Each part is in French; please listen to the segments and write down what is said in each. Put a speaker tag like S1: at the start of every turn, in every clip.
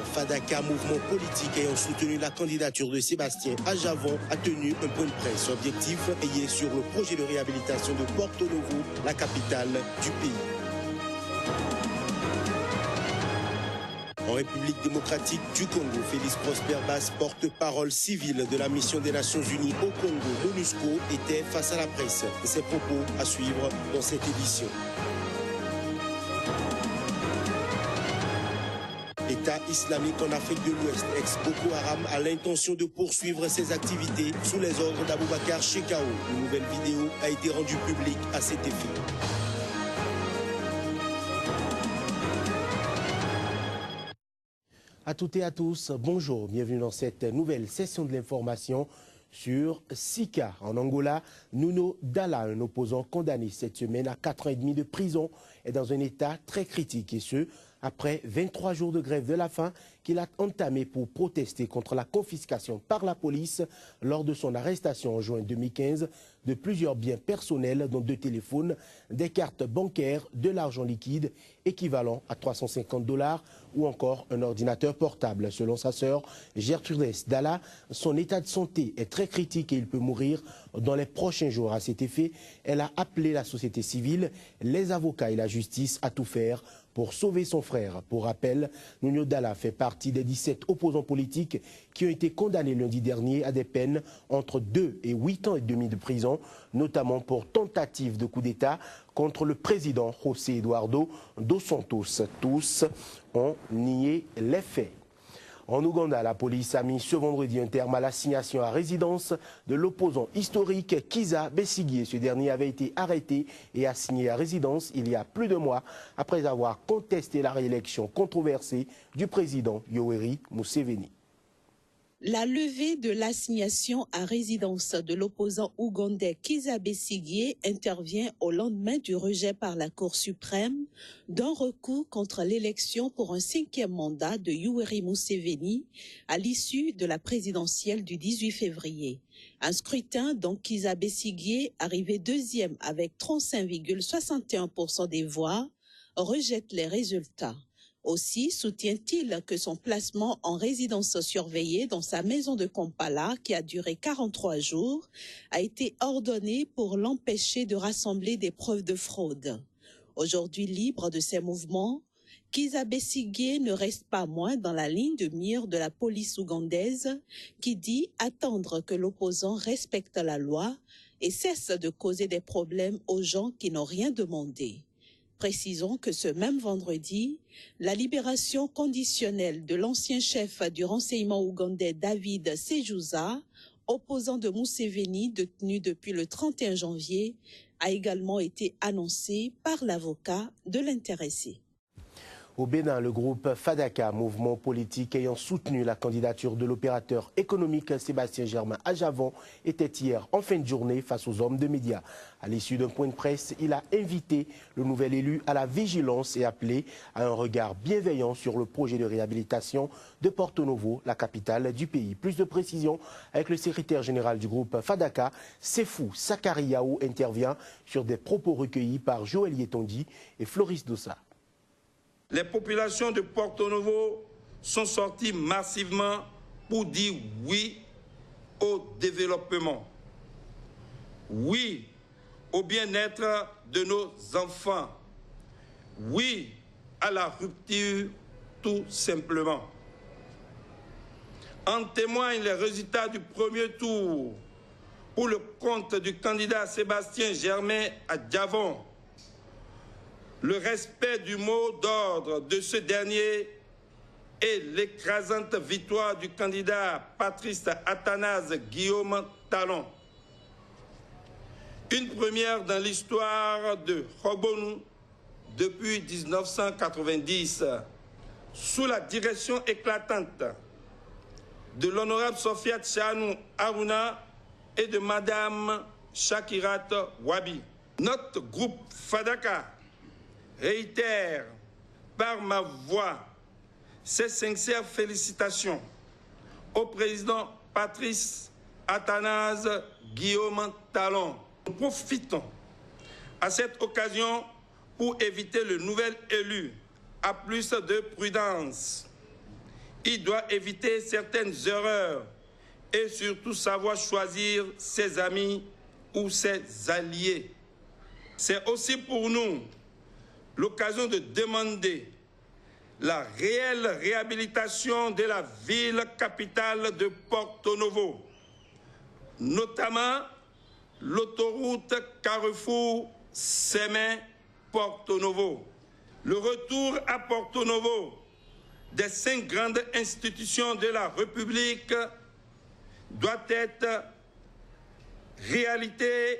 S1: Fadaka, mouvement politique ayant soutenu la candidature de Sébastien Ajavon, a tenu un point de presse. Objectif ayé sur le projet de réhabilitation de Porto Novo, la capitale du pays. En République démocratique du Congo, Félix Prosper Basse, porte-parole civile de la mission des Nations Unies au Congo, MONUSCO, était face à la presse. Ses propos à suivre dans cette édition. L'État islamique en Afrique de l'Ouest, ex-Boko Haram, a l'intention de poursuivre ses activités sous les ordres d'Aboubacar Shekau. Une nouvelle vidéo a été rendue publique à cet effet. À toutes et à tous, bonjour, bienvenue dans cette nouvelle session de l'information sur 6 cas. En Angola, Nuno Dalla, un opposant condamné cette semaine à 4 ans et demi de prison, est dans un état très critique, et ce, après 23 jours de grève de la faim qu'il a entamé pour protester contre la confiscation par la police lors de son arrestation en juin 2015 de plusieurs biens personnels, dont 2 téléphones, des cartes bancaires, de l'argent liquide équivalent à $350 ou encore un ordinateur portable. Selon sa sœur Gertrudes Dalla, son état de santé est très critique et il peut mourir dans les prochains jours. À cet effet, elle a appelé la société civile, les avocats et la justice à tout faire pour sauver son frère. Pour rappel, Nuno Dalla fait partie des 17 opposants politiques qui ont été condamnés lundi dernier à des peines entre 2 et 8 ans et demi de prison, notamment pour tentative de coup d'État contre le président José Eduardo dos Santos. Tous ont nié les faits. En Ouganda, la police a mis ce vendredi un terme à l'assignation à résidence de l'opposant historique Kizza Besigye. Ce dernier avait été arrêté et assigné à résidence il y a plus de mois après avoir contesté la réélection controversée du président Yoweri Museveni.
S2: La levée de l'assignation à résidence de l'opposant ougandais Kizza Besigye intervient au lendemain du rejet par la Cour suprême d'un recours contre l'élection pour un 5e mandat de Yoweri Museveni à l'issue de la présidentielle du 18 février. Un scrutin dont Kizza Besigye, arrivé 2e avec 35,61% des voix, rejette les résultats. Aussi soutient-il que son placement en résidence surveillée dans sa maison de Kampala, qui a duré 43 jours, a été ordonné pour l'empêcher de rassembler des preuves de fraude. Aujourd'hui libre de ses mouvements, Kizza Besigye ne reste pas moins dans la ligne de mire de la police ougandaise qui dit attendre que l'opposant respecte la loi et cesse de causer des problèmes aux gens qui n'ont rien demandé. Précisons que ce même vendredi, la libération conditionnelle de l'ancien chef du renseignement ougandais David Sejusa, opposant de Museveni détenu depuis le 31 janvier, a également été annoncée par l'avocat de l'intéressé.
S1: Au Bénin, le groupe Fadaka, mouvement politique ayant soutenu la candidature de l'opérateur économique Sébastien Germain Ajavon, était hier en fin de journée face aux hommes de médias. À l'issue d'un point de presse, il a invité le nouvel élu à la vigilance et appelé à un regard bienveillant sur le projet de réhabilitation de Porto Novo, la capitale du pays. Plus de précisions avec le secrétaire général du groupe Fadaka, Sefou Sakariaou, intervient sur des propos recueillis par Joël Yetondi et Floris Dossa.
S3: Les populations de Porto Novo sont sorties massivement pour dire oui au développement, oui au bien-être de nos enfants, oui à la rupture tout simplement. En témoignent les résultats du premier tour pour le compte du candidat Sébastien Germain Ajavon. Le respect du mot d'ordre de ce dernier et l'écrasante victoire du candidat Patrice Athanase Guillaume Talon. Une première dans l'histoire de Rogbonu depuis 1990, sous la direction éclatante de l'honorable Sophia Tchanou Aruna et de Madame Shakirat Wabi. Notre groupe Fadaka réitère par ma voix ses sincères félicitations au président Patrice Athanase Guillaume Talon. Nous profitons à cette occasion pour éviter le nouvel élu à plus de prudence. Il doit éviter certaines erreurs et surtout savoir choisir ses amis ou ses alliés. C'est aussi pour nous l'occasion de demander la réelle réhabilitation de la ville capitale de Porto Novo, notamment l'autoroute Carrefour-Sémé-Porto Novo. Le retour à Porto Novo des 5 grandes institutions de la République doit être réalité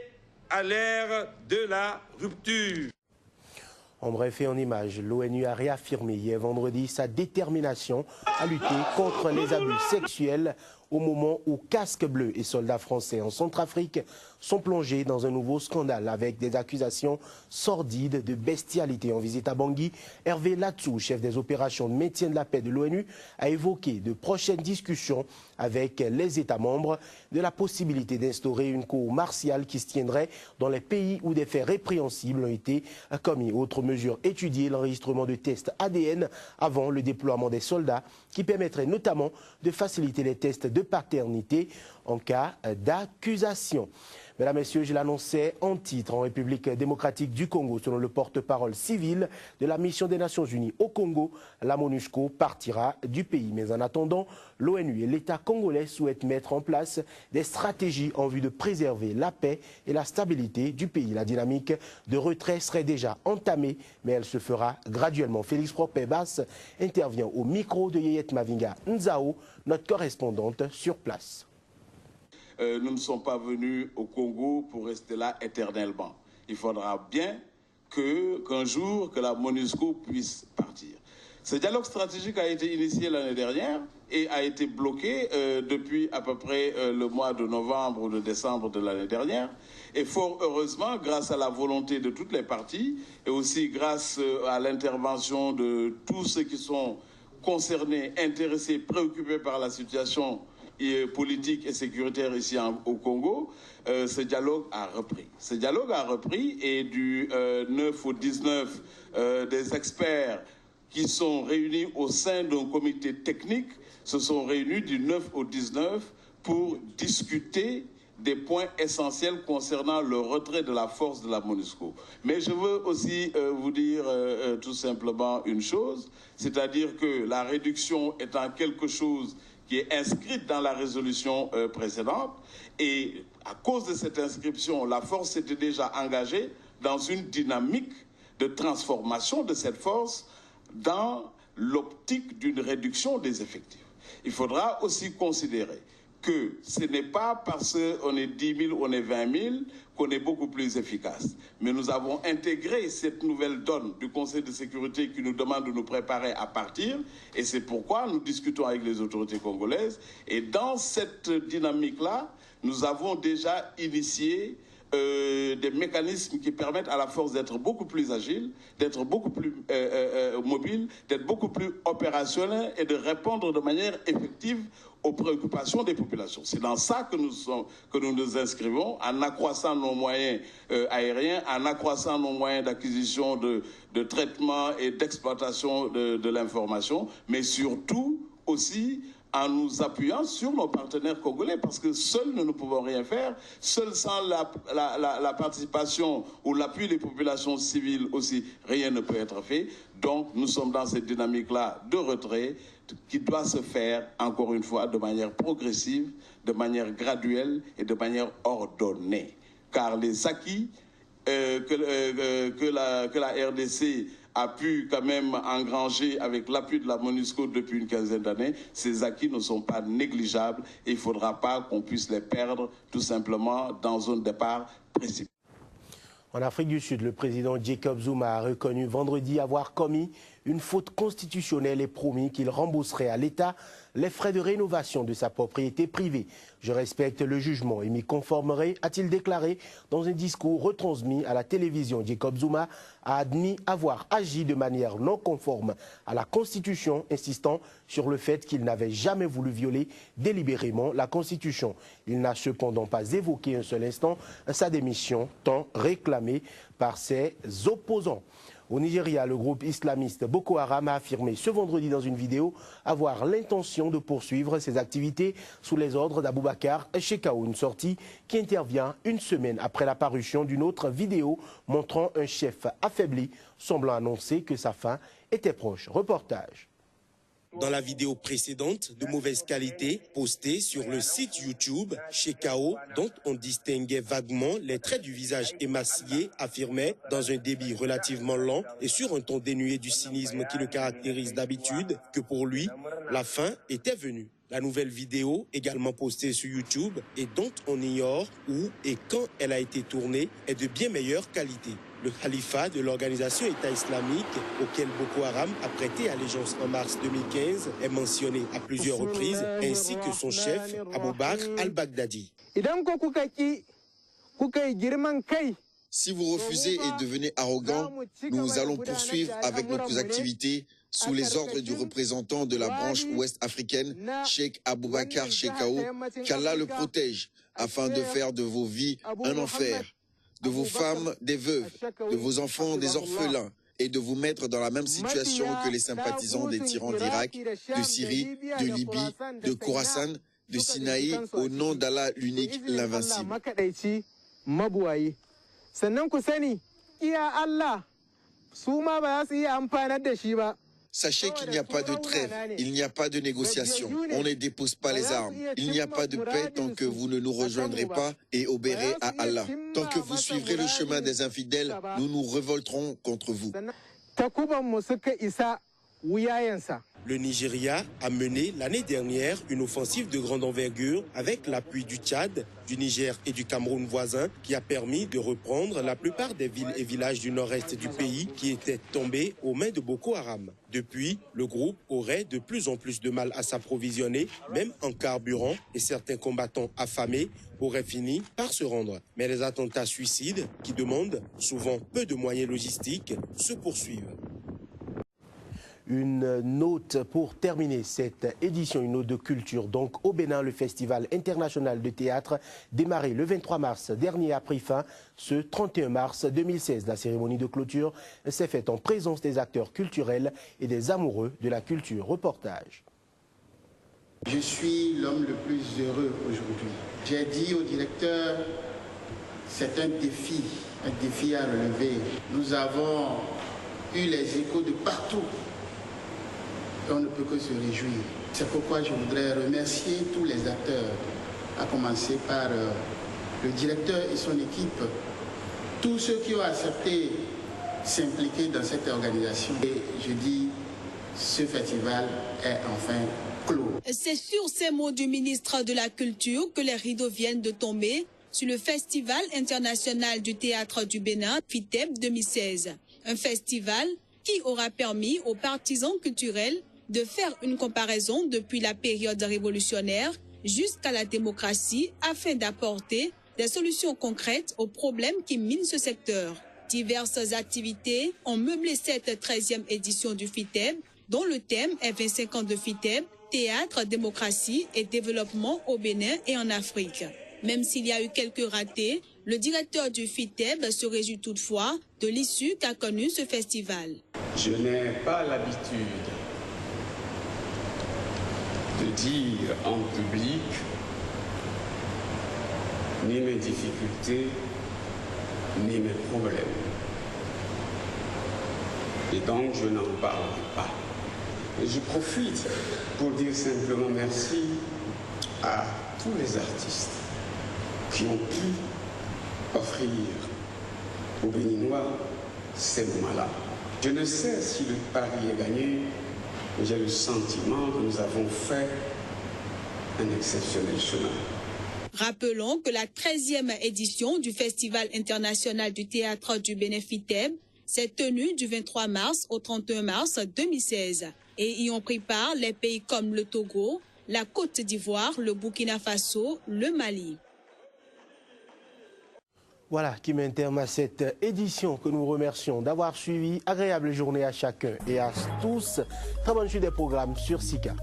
S3: à l'ère de la rupture.
S1: En bref et en images, l'ONU a réaffirmé hier vendredi sa détermination à lutter contre les abus sexuels au moment où Casques Bleus et soldats français en Centrafrique sont plongés dans un nouveau scandale avec des accusations sordides de bestialité. En visite à Bangui, Hervé Latsou, chef des opérations de maintien de la paix de l'ONU, a évoqué de prochaines discussions avec les États membres de la possibilité d'instaurer une cour martiale qui se tiendrait dans les pays où des faits répréhensibles ont été commis. Autre mesure étudiée, l'enregistrement de tests ADN avant le déploiement des soldats qui permettrait notamment de faciliter les tests de paternité en cas d'accusation. Mesdames, Messieurs, je l'annonçais en titre, en République démocratique du Congo, selon le porte-parole civil de la mission des Nations Unies au Congo, la MONUSCO partira du pays. Mais en attendant, l'ONU et l'État congolais souhaitent mettre en place des stratégies en vue de préserver la paix et la stabilité du pays. La dynamique de retrait serait déjà entamée, mais elle se fera graduellement. Félix Propebas intervient au micro de Yeyet Mavinga Nzao, notre correspondante sur place.
S4: Nous ne sommes pas venus au Congo pour rester là éternellement. Il faudra bien qu'un jour, que la MONUSCO puisse partir. Ce dialogue stratégique a été initié l'année dernière et a été bloqué depuis à peu près le mois de novembre ou de décembre de l'année dernière. Et fort heureusement, grâce à la volonté de toutes les parties et aussi grâce à l'intervention de tous ceux qui sont concernés, intéressés, préoccupés par la situation politique et sécuritaire ici au Congo, ce dialogue a repris. Ce dialogue a repris et du 9 au 19, des experts qui sont réunis au sein d'un comité technique se sont réunis du 9 au 19 pour discuter des points essentiels concernant le retrait de la force de la MONUSCO. Mais je veux aussi vous dire tout simplement une chose, c'est-à-dire que la réduction étant quelque chose qui est inscrite dans la résolution précédente. Et à cause de cette inscription, la force s'était déjà engagée dans une dynamique de transformation de cette force dans l'optique d'une réduction des effectifs. Il faudra aussi considérer que ce n'est pas parce qu'on est 10 000, on est 20 000 qu'on est beaucoup plus efficace. Mais nous avons intégré cette nouvelle donne du Conseil de sécurité qui nous demande de nous préparer à partir. Et c'est pourquoi nous discutons avec les autorités congolaises. Et dans cette dynamique-là, nous avons déjà initié des mécanismes qui permettent à la force d'être beaucoup plus agile, d'être beaucoup plus mobile, d'être beaucoup plus opérationnelle et de répondre de manière effective aux préoccupations des populations. C'est dans ça que nous nous inscrivons, en accroissant nos moyens aériens, en accroissant nos moyens d'acquisition de traitement et d'exploitation de l'information, mais surtout aussi en nous appuyant sur nos partenaires congolais, parce que seuls nous ne pouvons rien faire, seuls sans la participation ou l'appui des populations civiles aussi, rien ne peut être fait. Donc nous sommes dans cette dynamique-là de retrait qui doit se faire, encore une fois, de manière progressive, de manière graduelle et de manière ordonnée. Car les acquis que la RDC a pu quand même engranger avec l'appui de la MONUSCO depuis une quinzaine d'années, ces acquis ne sont pas négligeables et il ne faudra pas qu'on puisse les perdre tout simplement dans un départ précipité.
S1: En Afrique du Sud, le président Jacob Zuma a reconnu vendredi avoir commis une faute constitutionnelle et promis qu'il rembourserait à l'État les frais de rénovation de sa propriété privée. Je respecte le jugement et m'y conformerai, a-t-il déclaré dans un discours retransmis à la télévision. Jacob Zuma a admis avoir agi de manière non conforme à la Constitution, insistant sur le fait qu'il n'avait jamais voulu violer délibérément la Constitution. Il n'a cependant pas évoqué un seul instant sa démission, tant réclamée par ses opposants. Au Nigeria, le groupe islamiste Boko Haram a affirmé ce vendredi dans une vidéo avoir l'intention de poursuivre ses activités sous les ordres d'Aboubacar Shekau, une sortie qui intervient une semaine après la parution d'une autre vidéo montrant un chef affaibli, semblant annoncer que sa fin était proche. Reportage. Dans la vidéo précédente, de mauvaise qualité, postée sur le site YouTube, Shekau, dont on distinguait vaguement les traits du visage émacié, affirmait, dans un débit relativement lent et sur un ton dénué du cynisme qui le caractérise d'habitude, que pour lui, la fin était venue. La nouvelle vidéo, également postée sur YouTube et dont on ignore où et quand elle a été tournée, est de bien meilleure qualité. Le califat de l'organisation État islamique, auquel Boko Haram a prêté allégeance en mars 2015, est mentionné à plusieurs reprises, ainsi que son chef, Aboubakar al-Baghdadi.
S5: Si vous refusez et devenez arrogant, nous allons poursuivre avec nos activités sous les ordres du représentant de la branche ouest africaine, Cheikh Aboubakar Shekau, qu'Allah le protège, afin de faire de vos vies un enfer, de vos femmes des veuves, de vos enfants des orphelins, et de vous mettre dans la même situation que les sympathisants des tyrans d'Irak, de Syrie, de Libye, de Khorasan, de Sinaï, au nom d'Allah l'unique, l'invincible. Sachez qu'il n'y a pas de trêve, il n'y a pas de négociation, on ne dépose pas les armes, il n'y a pas de paix tant que vous ne nous rejoindrez pas et obéirez à Allah. Tant que vous suivrez le chemin des infidèles, nous nous révolterons contre vous.
S1: Le Nigeria a mené l'année dernière une offensive de grande envergure avec l'appui du Tchad, du Niger et du Cameroun voisin qui a permis de reprendre la plupart des villes et villages du nord-est du pays qui étaient tombés aux mains de Boko Haram. Depuis, le groupe aurait de plus en plus de mal à s'approvisionner, même en carburant, et certains combattants affamés auraient fini par se rendre. Mais les attentats suicides, qui demandent souvent peu de moyens logistiques, se poursuivent. Une note pour terminer cette édition, une note de culture. Donc au Bénin, le Festival international de théâtre démarré le 23 mars dernier a pris fin ce 31 mars 2016. La cérémonie de clôture s'est faite en présence des acteurs culturels et des amoureux de la culture. Reportage.
S6: Je suis l'homme le plus heureux aujourd'hui. J'ai dit au directeur, c'est un défi à relever. Nous avons eu les échos de partout. Et on ne peut que se réjouir. C'est pourquoi je voudrais remercier tous les acteurs, à commencer par le directeur et son équipe, tous ceux qui ont accepté s'impliquer dans cette organisation. Et je dis, ce festival est enfin clos.
S2: C'est sur ces mots du ministre de la Culture que les rideaux viennent de tomber sur le Festival international du théâtre du Bénin, FITEB 2016. Un festival qui aura permis aux partisans culturels de faire une comparaison depuis la période révolutionnaire jusqu'à la démocratie afin d'apporter des solutions concrètes aux problèmes qui minent ce secteur. Diverses activités ont meublé cette 13e édition du FITEB, dont le thème est 25 ans de FITEB, théâtre, démocratie et développement au Bénin et en Afrique. Même s'il y a eu quelques ratés, le directeur du FITEB se réjouit toutefois de l'issue qu'a connue ce festival.
S7: Je n'ai pas l'habitude de dire en public ni mes difficultés, ni mes problèmes. Et donc je n'en parlerai pas. Et je profite pour dire simplement merci à tous les artistes qui ont pu offrir aux Béninois ces moments-là. Je ne sais si le pari est gagné, mais j'ai le sentiment que nous avons fait un exceptionnel chemin.
S2: Rappelons que la 13e édition du Festival international du théâtre du Bénin FITEB s'est tenue du 23 mars au 31 mars 2016 et y ont pris part les pays comme le Togo, la Côte d'Ivoire, le Burkina Faso, le Mali.
S1: Voilà qui met un terme à cette édition que nous remercions d'avoir suivi. Agréable journée à chacun et à tous. Très bonne suite des programmes sur Sika.